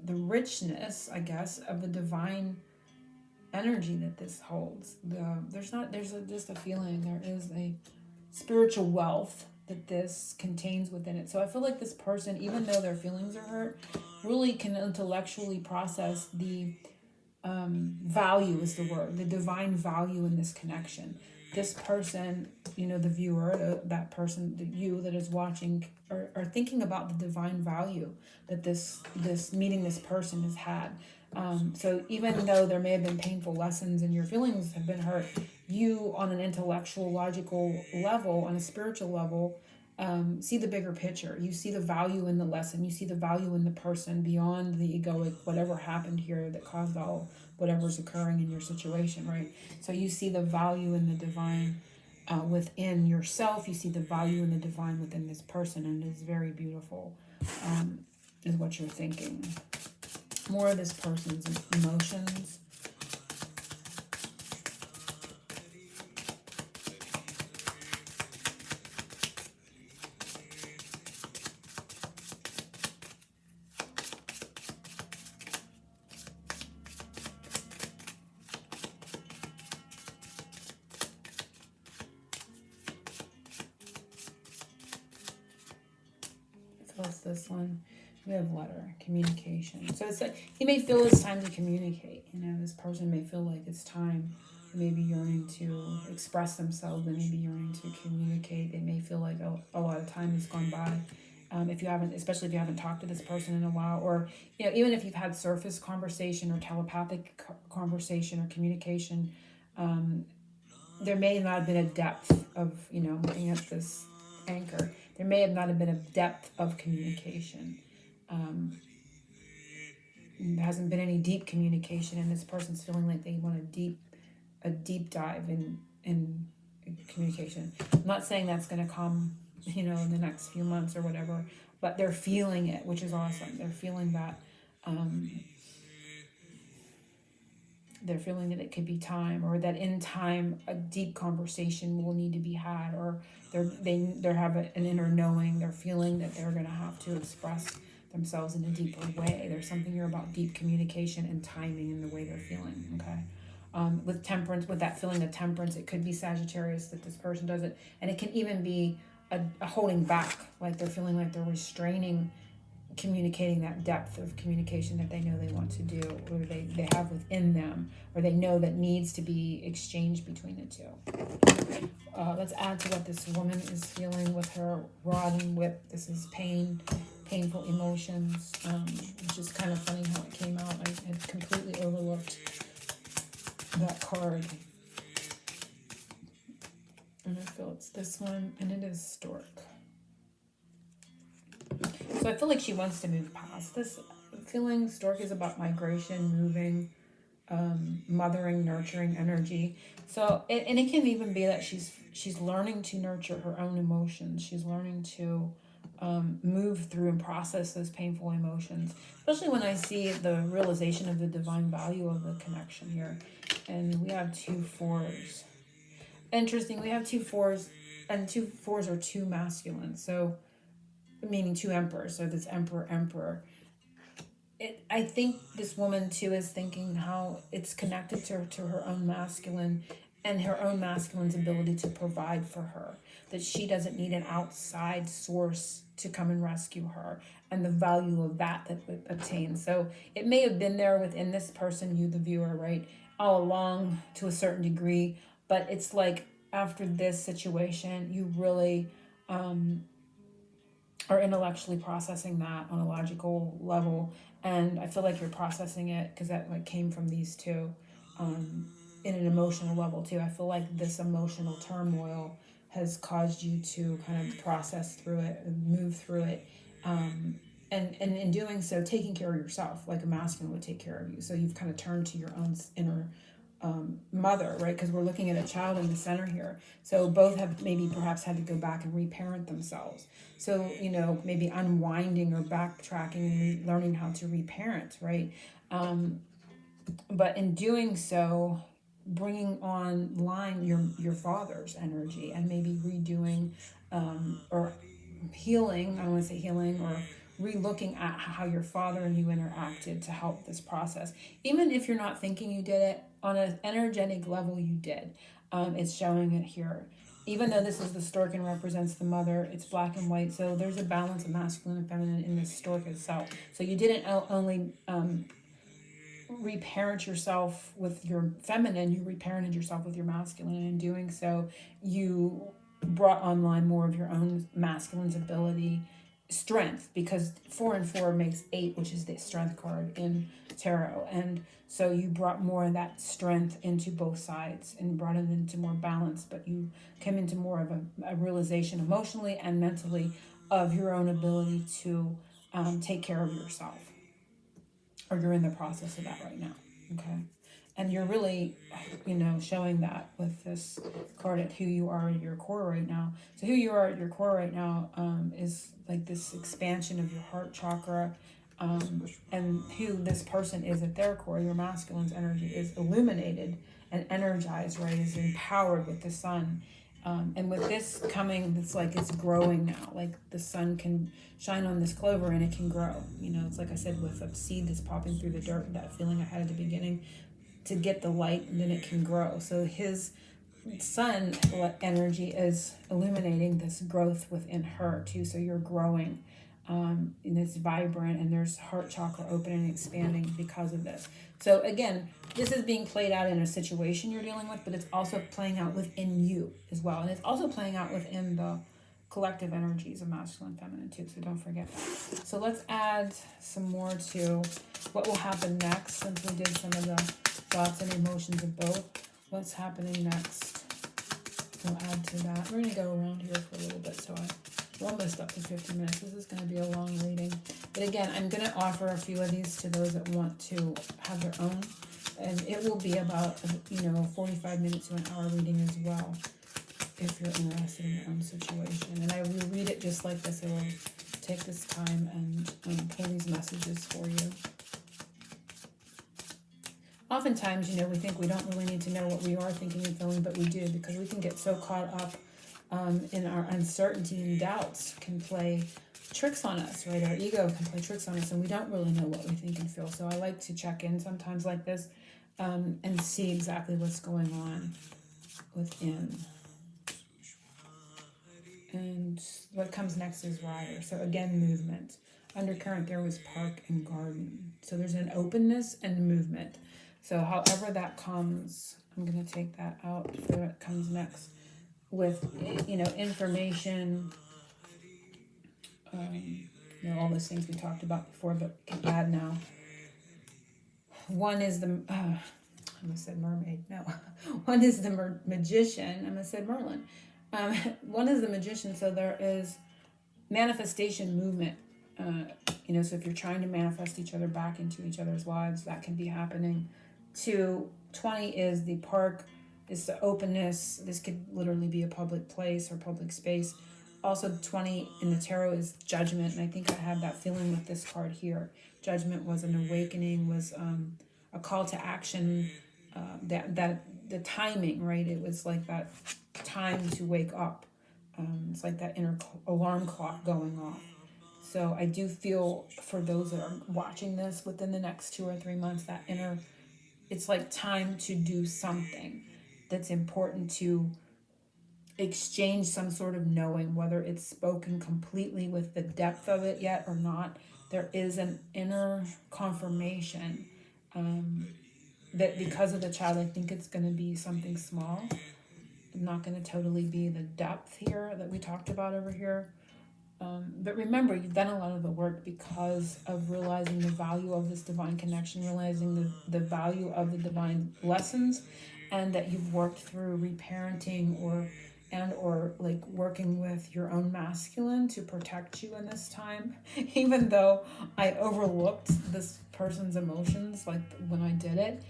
The richness, I guess, of the divine energy that this holds. There's just a feeling, there is a spiritual wealth that this contains within it. So I feel like this person, even though their feelings are hurt, really can intellectually process the value is the word, the divine value in this connection. This person, the viewer, that person, you that is watching, are thinking about the divine value that this meeting this person has had. So even though there may have been painful lessons and your feelings have been hurt, you on an intellectual, logical level, on a spiritual level, see the bigger picture. You see the value in the lesson. You see the value in the person beyond the egoic, whatever happened here that caused all whatever's occurring in your situation, right? So you see the value in the divine within yourself. You see the value in the divine within this person, and it's very beautiful, is what you're thinking. More of this person's emotions. What's this one? We have letter, communication. So it's like you may feel it's time to communicate. This person may feel like it's time. They may be yearning to express themselves. They may be yearning to communicate. They may feel like a lot of time has gone by. If you haven't, especially if you haven't talked to this person in a while, or even if you've had surface conversation or telepathic conversation or communication, there may not have been a depth of looking at this anchor. There may have not have been a depth of communication. There hasn't been any deep communication, and this person's feeling like they want a deep dive in communication. I'm not saying that's going to come, in the next few months or whatever, but they're feeling it, which is awesome. They're feeling that. They're feeling that it could be time, or that in time a deep conversation will need to be had, or they have an inner knowing. They're feeling that they're going to have to express themselves in a deeper way. There's something here about deep communication and timing in the way they're feeling. Okay, with temperance, with that feeling of temperance, it could be Sagittarius that this person does it, and it can even be a holding back, like they're feeling like they're restraining communicating that depth of communication that they know they want to do, or they have within them, or they know that needs to be exchanged between the two. Let's add to what this woman is feeling with her rod and whip. This is painful emotions, which is kind of funny how it came out. I had completely overlooked that card. And I feel it's this one, and it is stork. So I feel like she wants to move past this feeling. Stork is about migration, moving, mothering, nurturing energy. So and it can even be that she's learning to nurture her own emotions. She's learning to move through and process those painful emotions. Especially when I see the realization of the divine value of the connection here. And we have 2 4s. Interesting, we have 2 4s, and 2 4s are 2 masculine. So meaning 2 emperors. So this emperor. I think this woman too is thinking how it's connected to her own masculine and her own masculine's ability to provide for her, that she doesn't need an outside source to come and rescue her, and the value of that would obtain. So it may have been there within this person, you the viewer, right, all along to a certain degree, but it's like after this situation you really are intellectually processing that on a logical level, and I feel like you're processing it because that like came from these two, in an emotional level too. I feel like this emotional turmoil has caused you to kind of process through it and move through it, and in doing so taking care of yourself like a masculine would take care of you. So you've kind of turned to your own inner mother, right? Because we're looking at a child in the center here. So both have maybe perhaps had to go back and reparent themselves. So, maybe unwinding or backtracking and learning how to reparent, right? But in doing so, bringing online your father's energy and maybe redoing or healing, I don't want to say healing, or re-looking at how your father and you interacted to help this process. Even if you're not thinking you did it, on an energetic level you did. It's showing it here. Even though this is the stork and represents the mother, it's black and white, so there's a balance of masculine and feminine in the stork itself. So you didn't only reparent yourself with your feminine, you reparented yourself with your masculine, and in doing so you brought online more of your own masculine's ability, strength, because 4 and 4 makes 8, which is the strength card in tarot. And so you brought more of that strength into both sides and brought it into more balance, but you came into more of a realization emotionally and mentally of your own ability to take care of yourself, or you're in the process of that right now. Okay. And you're really, showing that with this card at who you are at your core right now. So who you are at your core right now is like this expansion of your heart chakra, and who this person is at their core, your masculine's energy, is illuminated and energized, right? Is empowered with the sun. And with this coming, it's like it's growing now. Like the sun can shine on this clover and it can grow. It's like I said, with a seed that's popping through the dirt, that feeling I had at the beginning, to get the light, and then it can grow. So his sun energy is illuminating this growth within her too. So you're growing, and it's vibrant, and there's heart chakra opening and expanding because of this. So again, this is being played out in a situation you're dealing with, but it's also playing out within you as well. And it's also playing out within the collective energies of masculine and feminine too. So don't forget that. So let's add some more to what will happen next, since we did some of the thoughts and emotions of both. What's happening next? We'll add to that. We're going to go around here for a little bit, so we're almost up to 50 minutes. This is going to be a long reading. But again, I'm going to offer a few of these to those that want to have their own. And it will be about, 45 minutes to an hour reading as well, if you're interested in your own situation. And I will read it just like this. I will take this time and pull these messages for you. Oftentimes, we think we don't really need to know what we are thinking and feeling, but we do, because we can get so caught up in our uncertainty, and doubts can play tricks on us, right? Our ego can play tricks on us, and we don't really know what we think and feel. So I like to check in sometimes like this and see exactly what's going on within. And what comes next is rider. So again, movement. Undercurrent, there was park and garden. So there's an openness and movement. So however that comes, I'm going to take that out for what comes next with, information, all those things we talked about before, but we can add now. One is the, I almost said mermaid, no. One is the magician, I almost said Merlin. One is the magician, so there is manifestation movement You know, so if you're trying to manifest each other back into each other's lives, that can be happening. 20 is the park, is the openness. This could literally be a public place or public space. Also, 20 in the tarot is judgment, and I think I had that feeling with this card here. Judgment was an awakening, was a call to action. That the timing, right? It was like that time to wake up. It's like that inner alarm clock going off. So I do feel for those that are watching this within the next 2 or 3 months, that inner, it's like time to do something that's important, to exchange some sort of knowing, whether it's spoken completely with the depth of it yet or not. There is an inner confirmation that because of the child, I think it's going to be something small. Not going to totally be the depth here that we talked about over here. But remember, you've done a lot of the work because of realizing the value of this divine connection, realizing the value of the divine lessons, and that you've worked through reparenting or like working with your own masculine to protect you in this time. Even though I overlooked this person's emotions, like when I did it,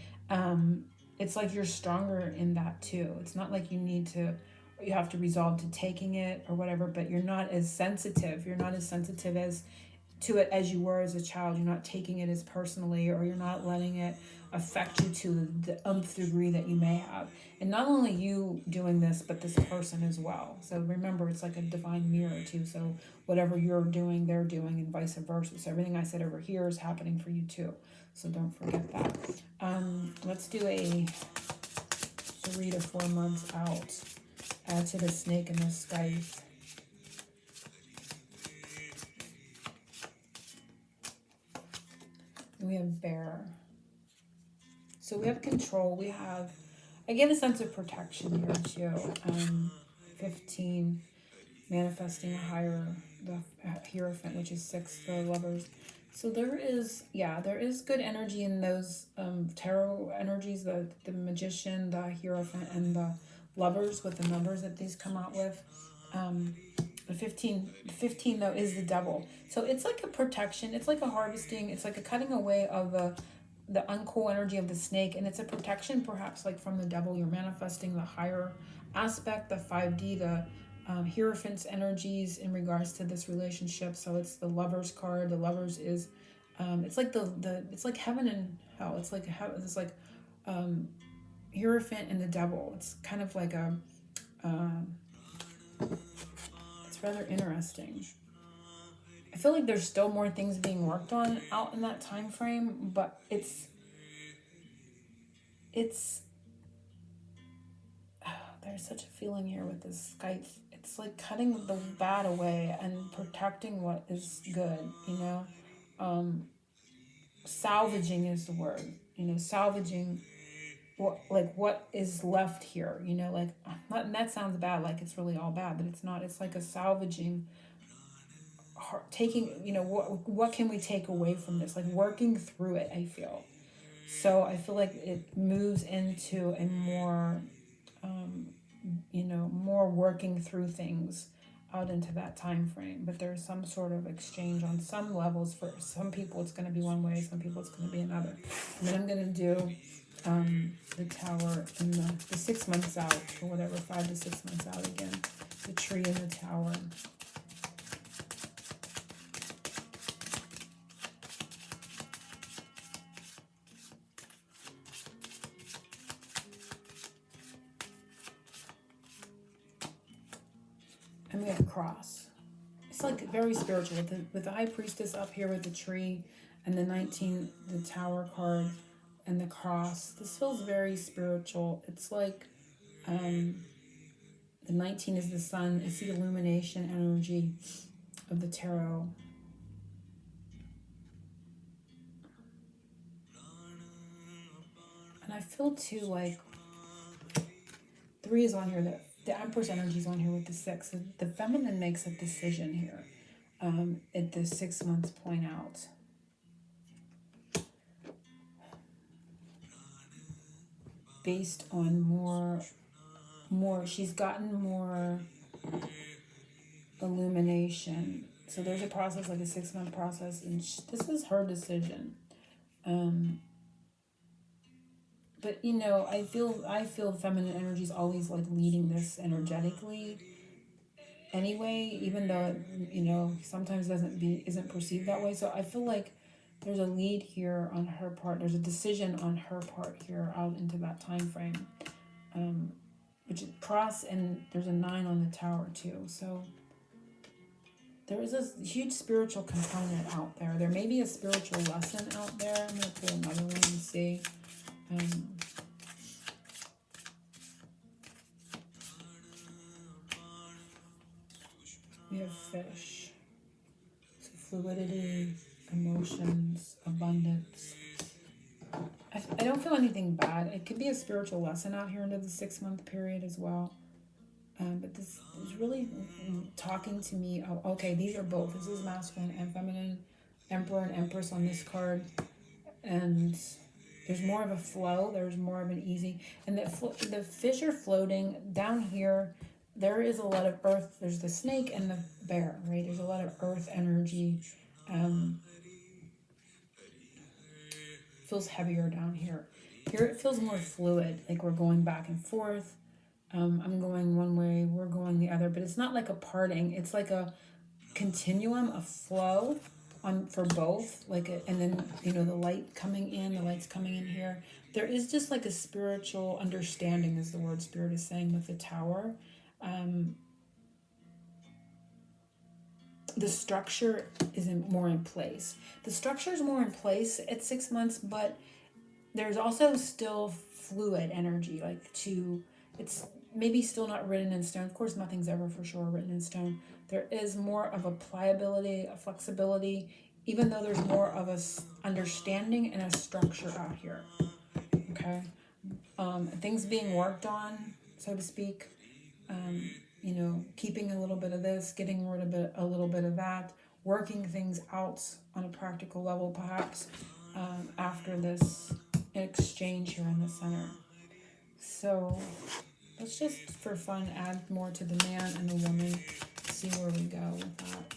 it's like you're stronger in that too. It's not like you have to resolve to taking it or whatever, but you're not as sensitive. You're not as sensitive as to it as you were as a child. You're not taking it as personally, or you're not letting it affect you to the nth degree that you may have. And not only you doing this, but this person as well. So remember, it's like a divine mirror too. So whatever you're doing, they're doing, and vice versa. So everything I said over here is happening for you too. So don't forget that. Let's do a 3 to 4 months out. Add to the snake in the skies. We have bear. So we have control. We have, I get a sense of protection here too. 15, manifesting a higher, the Hierophant, which is 6, the lovers. So there is good energy in those tarot energies, the magician, the Hierophant, and the lovers, with the numbers that these come out with. The 15 though is the devil. So it's like a protection. It's like a harvesting. It's like a cutting away of the uncool energy of the snake, and it's a protection perhaps like from the devil. You're manifesting the higher aspect, the 5D, the Hierophant's energies in regards to this relationship. So it's the lovers card. The lovers is it's like it's like heaven and hell. It's like Hierophant and the devil. It's kind of like a it's rather interesting. I feel like there's still more things being worked on out in that time frame, but it's there's such a feeling here with this scythe. It's like cutting the bad away and protecting what is good, you know. Salvaging is the word, you know, salvaging what is left here, you know, like, and that sounds bad, like it's really all bad, but it's not. It's like a salvaging, taking, you know, what can we take away from this, like working through it. I feel like it moves into a more you know, more working through things out into that time frame. But there's some sort of exchange on some levels. For some people it's going to be one way, some people it's going to be another. And then I'm going to do the tower and the 6 months out, or whatever, 5 to 6 months out again, the tree and the tower. And we have a cross. It's like very spiritual with the high priestess up here with the tree, and the 19, the tower card, and the cross. This feels very spiritual. It's like the 19 is the sun. It's the illumination energy of the tarot. And I feel too like 3 is on here, that the Empress energy is on here with the 6. The feminine makes a decision here at the 6 months point out. Based on more, she's gotten more illumination. So there's a process, like a 6-month process, and this is her decision. But I feel feminine energy is always like leading this energetically anyway, even though sometimes isn't perceived that way. So I feel like there's a lead here on her part. There's a decision on her part here out into that time frame, which is cross, and there's a 9 on the tower too. So there is a huge spiritual component out there. There may be a spiritual lesson out there. I'm gonna pull another one and see. We have fish. So fluidity, emotions, abundance. I don't feel anything bad. It could be a spiritual lesson out here into the 6-month period as well. But this is really talking to me. Oh, okay, these are both. This is masculine and feminine. Emperor and Empress on this card. And there's more of a flow. There's more of an easy. And the fish are floating down here. There is a lot of earth. There's the snake and the bear, right? There's a lot of earth energy. Feels heavier down here. Here it feels more fluid, like we're going back and forth. I'm going one way, we're going the other, but it's not like a parting. It's like a continuum, a flow for both. And then the light coming in, the light's coming in here. There is just like a spiritual understanding, as the word spirit is saying, with the tower. The structure is more in place. The structure is more in place at 6 months, but there's also still fluid energy, it's maybe still not written in stone. Of course, nothing's ever for sure written in stone. There is more of a pliability, a flexibility, even though there's more of a understanding and a structure out here. Okay, things being worked on, so to speak. Keeping a little bit of this, getting rid of a little bit of that, working things out on a practical level, perhaps, after this exchange here in the center. So let's just, for fun, add more to the man and the woman, see where we go with that.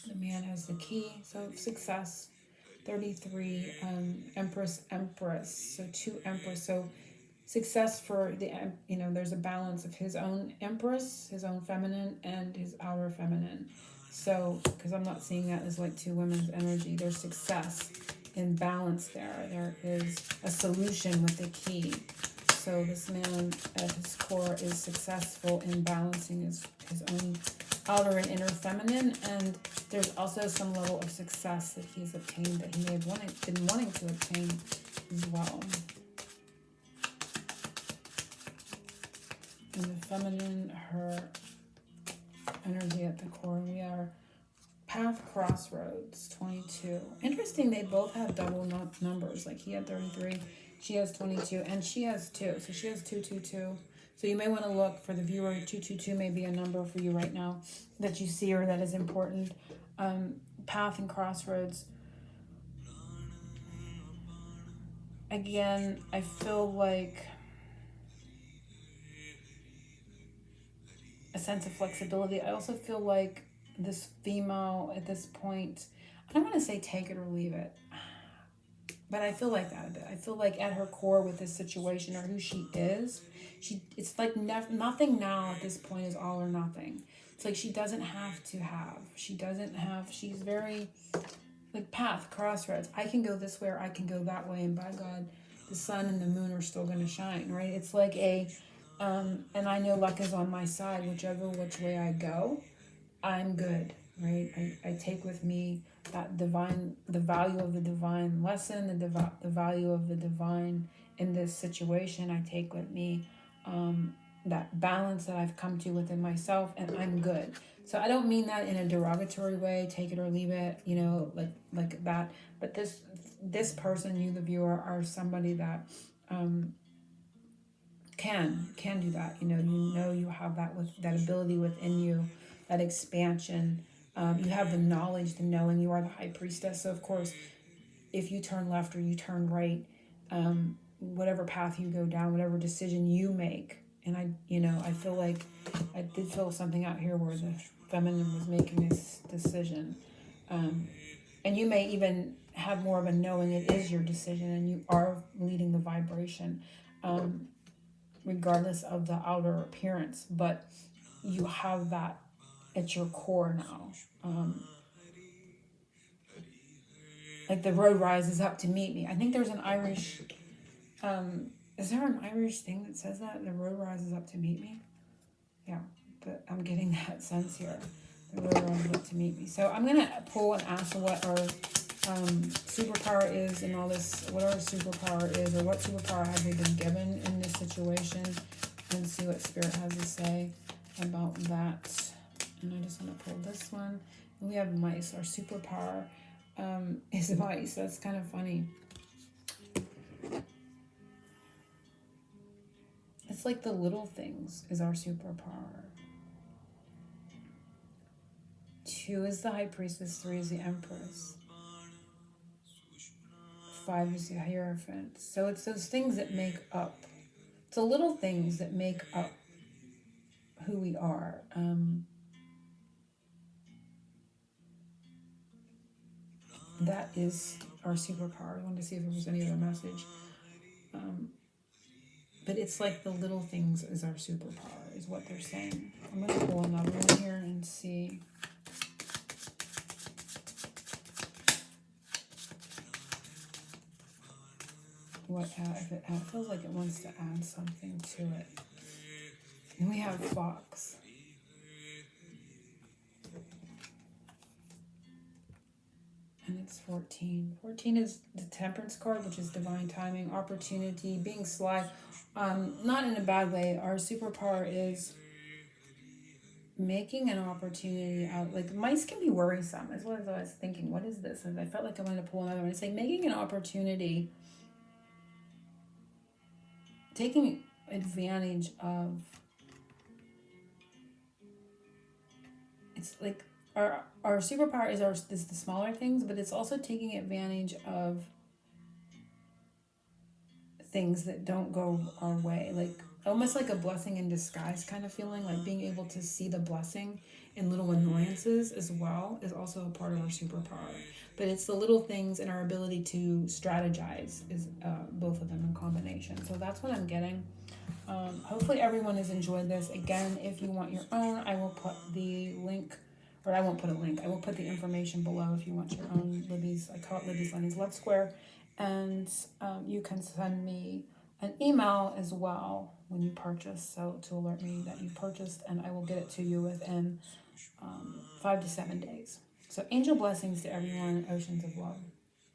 The man has the key, so success. 33, Empress, so 2 Empress. So success for there's a balance of his own Empress, his own feminine, and his outer feminine. So, because I'm not seeing that as like 2 women's energy, there's success in balance there. There is a solution with the key. So this man at his core is successful in balancing his own outer and inner feminine, and there's also some level of success that he's obtained that he may have been wanting to obtain as well. And the feminine, her energy at the core, we are path crossroads, 22. Interesting, they both have double numbers. Like he had 33, she has 22, and she has 2. So she has 222. So you may want to look for the viewer. 222 may be a number for you right now that you see or that is important. Path and crossroads. Again, I feel like a sense of flexibility. I also feel like this female at this point, I don't want to say take it or leave it, but I feel like that a bit. I feel like at her core with this situation, or who she is, it's like nothing now at this point is all or nothing. It's like she doesn't have to have. She's very like path, crossroads. I can go this way or I can go that way, and by God, the sun and the moon are still going to shine, right? It's like and I know luck is on my side. Which way I go, I'm good, right? I take with me that the value of the divine lesson, the value of the divine in this situation. I take with me that balance that I've come to within myself, and I'm good. So I don't mean that in a derogatory way, take it or leave it, like that. But this person, you the viewer, are somebody that can do that. You have that ability within you, that expansion. You have the knowledge, the knowing. You are the high priestess. So of course, if you turn left or you turn right, whatever path you go down, whatever decision you make. And I feel like I did feel something out here where the feminine was making this decision. And you may even have more of a knowing it is your decision and you are leading the vibration, regardless of the outer appearance. But you have that at your core now. Like the road rises up to meet me. I think there's an Irish, is there an Irish thing that says that? The road rises up to meet me? Yeah, but I'm getting that sense here. The road rises up to meet me. So I'm going to pull and ask what our superpower is and all this, what our superpower is, or what superpower have we been given in this situation, and see what Spirit has to say about that. And I just want to pull this one. And we have mice. Our superpower is mice. That's kind of funny. It's like the little things is our superpower. 2 is the High Priestess, 3 is the Empress. 5 is the Hierophant. So it's those things that make up. It's the little things that make up who we are. That is our superpower. I wanted to see if there was any other message. But it's like the little things is our superpower, is what they're saying. I'm going to pull another one here and see. What if it feels like it wants to add something to it. And we have Fox. And it's 14. 14 is the Temperance card, which is divine timing, opportunity, being sly. Not in a bad way. Our superpower is making an opportunity out. Like, mice can be worrisome, as well as I was thinking, what is this? And I felt like I wanted to pull another one. It's like making an opportunity, taking advantage of. It's like our superpower is the smaller things, but it's also taking advantage of things that don't go our way, like almost like a blessing in disguise kind of feeling, like being able to see the blessing in little annoyances as well is also a part of our superpower. But it's the little things and our ability to strategize is both of them in combination. So that's what I'm getting. Hopefully everyone has enjoyed this. Again, if you want your own, I will put the link, or I won't put a link, I will put the information below if you want your own Libby's, I call it Libby's Lennies Love Square. And you can send me an email as well when you purchase, so to alert me that you purchased, and I will get it to you within 5 to 7 days. So angel blessings to everyone. Oceans of love.